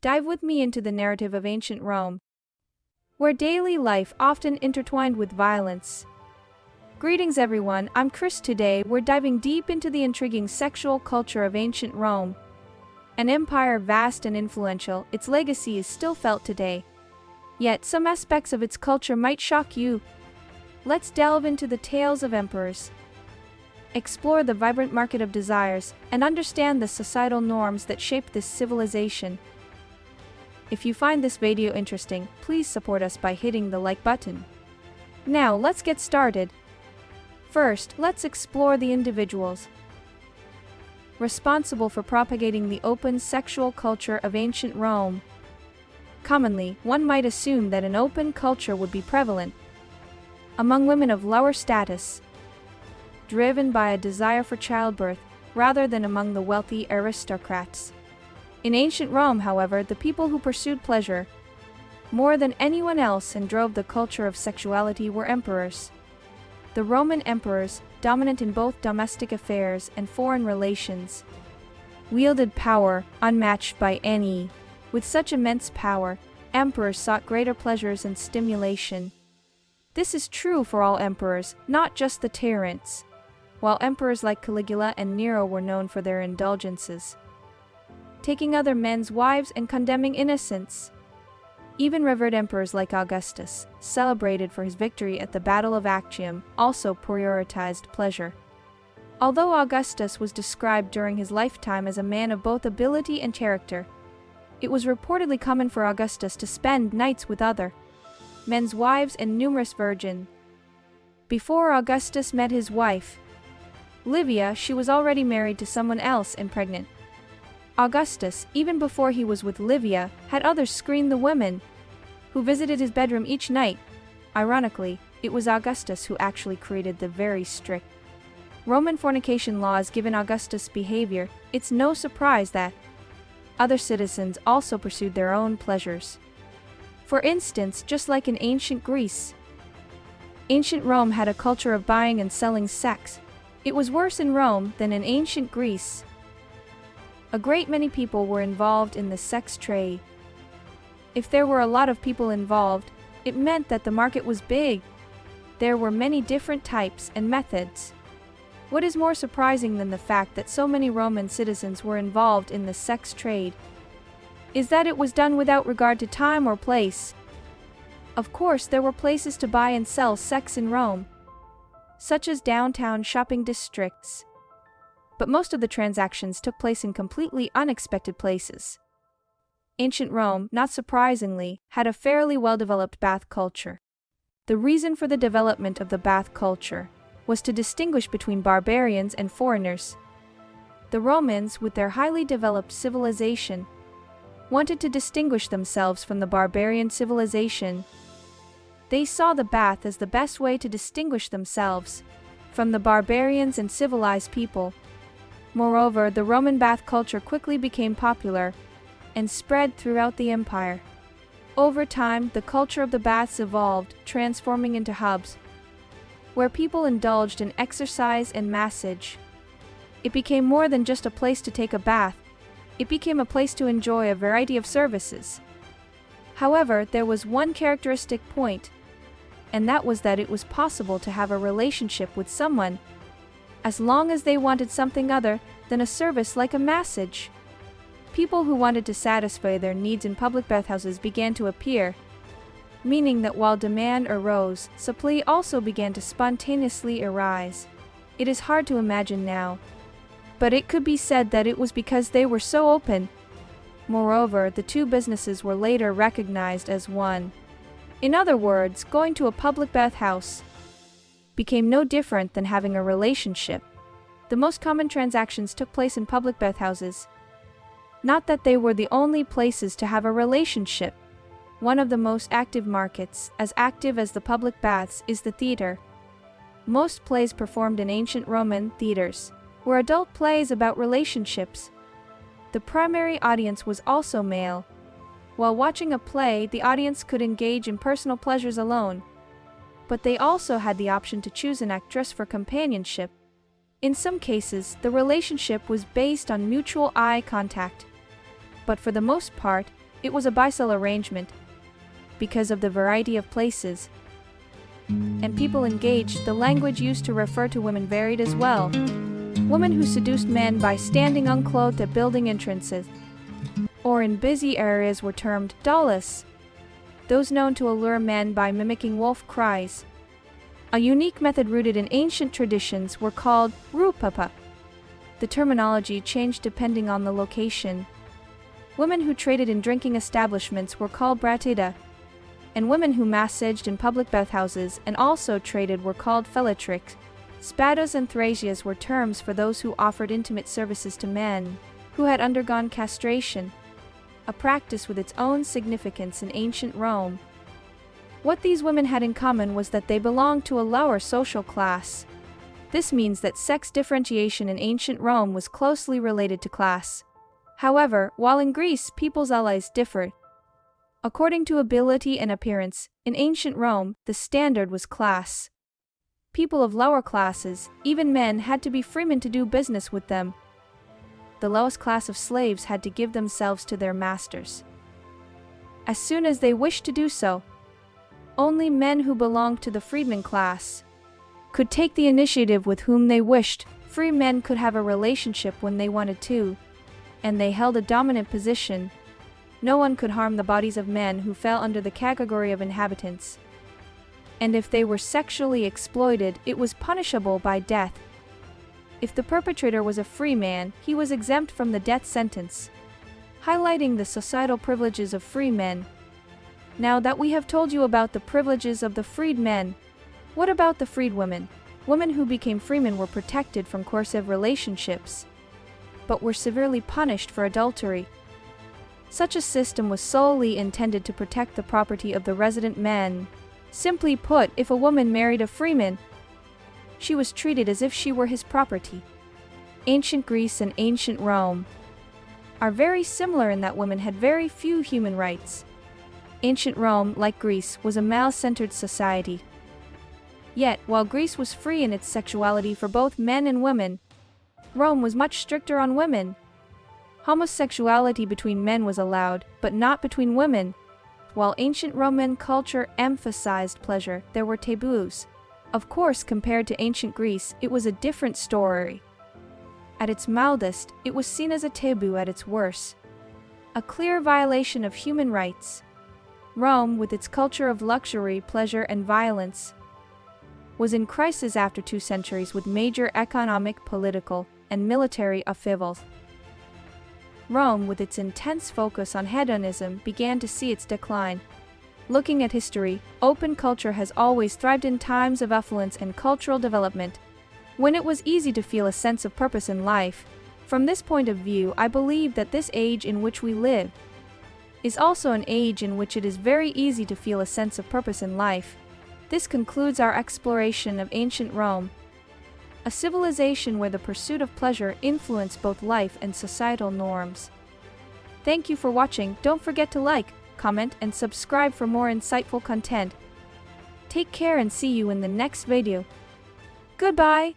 dive with me into the narrative of ancient Rome, where daily life often intertwined with violence. Greetings everyone, I'm Chris. Today we're diving deep into the intriguing sexual culture of ancient Rome. An empire vast and influential, its legacy is still felt today. Yet some aspects of its culture might shock you. Let's delve into the tales of emperors, explore the vibrant market of desires, and understand the societal norms that shaped this civilization. If you find this video interesting, please support us by hitting the like button. Now let's get started. First, let's explore the individuals responsible for propagating the open sexual culture of ancient Rome. Commonly, one might assume that an open culture would be prevalent among women of lower status, driven by a desire for childbirth, rather than among the wealthy aristocrats. In ancient Rome, however, the people who pursued pleasure more than anyone else and drove the culture of sexuality were emperors. The Roman emperors, dominant in both domestic affairs and foreign relations, wielded power unmatched by any. With such immense power, emperors sought greater pleasures and stimulation. This is true for all emperors, not just the tyrants. While emperors like Caligula and Nero were known for their indulgences, taking other men's wives and condemning innocents. Even revered emperors like Augustus, celebrated for his victory at the Battle of Actium, also prioritized pleasure. Although Augustus was described during his lifetime as a man of both ability and character, it was reportedly common for Augustus to spend nights with other men's wives and numerous virgins. Before Augustus met his wife, Livia, she was already married to someone else and pregnant. Augustus, even before he was with Livia, had others screen the women who visited his bedroom each night. Ironically, it was Augustus who actually created the very strict Roman fornication laws. Given Augustus' behavior, it's no surprise that other citizens also pursued their own pleasures. For instance, just like in ancient Greece, ancient Rome had a culture of buying and selling sex. It was worse in Rome than in ancient Greece. A great many people were involved in the sex trade. If there were a lot of people involved, it meant that the market was big. There were many different types and methods. What is more surprising than the fact that so many Roman citizens were involved in the sex trade is that it was done without regard to time or place. Of course, there were places to buy and sell sex in Rome, such as downtown shopping districts. But most of the transactions took place in completely unexpected places. Ancient Rome, not surprisingly, had a fairly well-developed bath culture. The reason for the development of the bath culture was to distinguish between barbarians and foreigners. The Romans, with their highly developed civilization, wanted to distinguish themselves from the barbarian civilization. They saw the bath as the best way to distinguish themselves from the barbarians and civilized people. Moreover, the Roman bath culture quickly became popular and spread throughout the empire. Over time, the culture of the baths evolved, transforming into hubs where people indulged in exercise and massage. It became more than just a place to take a bath. It became a place to enjoy a variety of services. However, there was one characteristic point, and that was that it was possible to have a relationship with someone as long as they wanted something other than a service like a massage. People who wanted to satisfy their needs in public bathhouses began to appear, meaning that while demand arose, supply also began to spontaneously arise. It is hard to imagine now, but it could be said that it was because they were so open. Moreover, the two businesses were later recognized as one. In other words, going to a public bathhouse became no different than having a relationship. The most common transactions took place in public bathhouses. Not that they were the only places to have a relationship. One of the most active markets, as active as the public baths, is the theater. Most plays performed in ancient Roman theaters were adult plays about relationships. The primary audience was also male. While watching a play, the audience could engage in personal pleasures alone, but they also had the option to choose an actress for companionship. In some cases, the relationship was based on mutual eye contact, but for the most part, it was a bisexual arrangement. Because of the variety of places and people engaged, the language used to refer to women varied as well. Women who seduced men by standing unclothed at building entrances or in busy areas were termed dolls. Those known to allure men by mimicking wolf cries, a unique method rooted in ancient traditions, were called rupapa. The terminology changed depending on the location. Women who traded in drinking establishments were called bratida, and women who massaged in public bathhouses and also traded were called felletrix. Spadas and thrasias were terms for those who offered intimate services to men who had undergone castration, a practice with its own significance in ancient Rome. What these women had in common was that they belonged to a lower social class. This means that sex differentiation in ancient Rome was closely related to class. However, while in Greece people's allies differed according to ability and appearance, in ancient Rome the standard was class. People of lower classes, even men, had to be freemen to do business with them. The lowest class of slaves had to give themselves to their masters as soon as they wished to do so. Only men who belonged to the freedman class could take the initiative with whom they wished. Free men could have a relationship when they wanted to, and they held a dominant position. No one could harm the bodies of men who fell under the category of inhabitants, and if they were sexually exploited, it was punishable by death. If the perpetrator was a free man, he was exempt from the death sentence, highlighting the societal privileges of free men. Now that we have told you about the privileges of the freed men, what about the freed women? Women who became freemen were protected from coercive relationships, but were severely punished for adultery. Such a system was solely intended to protect the property of the resident men. Simply put, if a woman married a freeman, she was treated as if she were his property. Ancient Greece and ancient Rome are very similar in that women had very few human rights. Ancient Rome, like Greece, was a male-centered society. Yet, while Greece was free in its sexuality for both men and women, Rome was much stricter on women. Homosexuality between men was allowed, but not between women. While ancient Roman culture emphasized pleasure, there were taboos. Of course, compared to ancient Greece, it was a different story. At its mildest, it was seen as a taboo. At its worst, a clear violation of human rights. Rome, with its culture of luxury, pleasure, and violence, was in crisis after 2 centuries with major economic, political, and military upheavals. Rome, with its intense focus on hedonism, began to see its decline. Looking at history, open culture has always thrived in times of affluence and cultural development, when it was easy to feel a sense of purpose in life. From this point of view, I believe that this age in which we live is also an age in which it is very easy to feel a sense of purpose in life. This concludes our exploration of ancient Rome, a civilization where the pursuit of pleasure influenced both life and societal norms. Thank you for watching. Don't forget to like, comment, and subscribe for more insightful content. Take care and see you in the next video. Goodbye!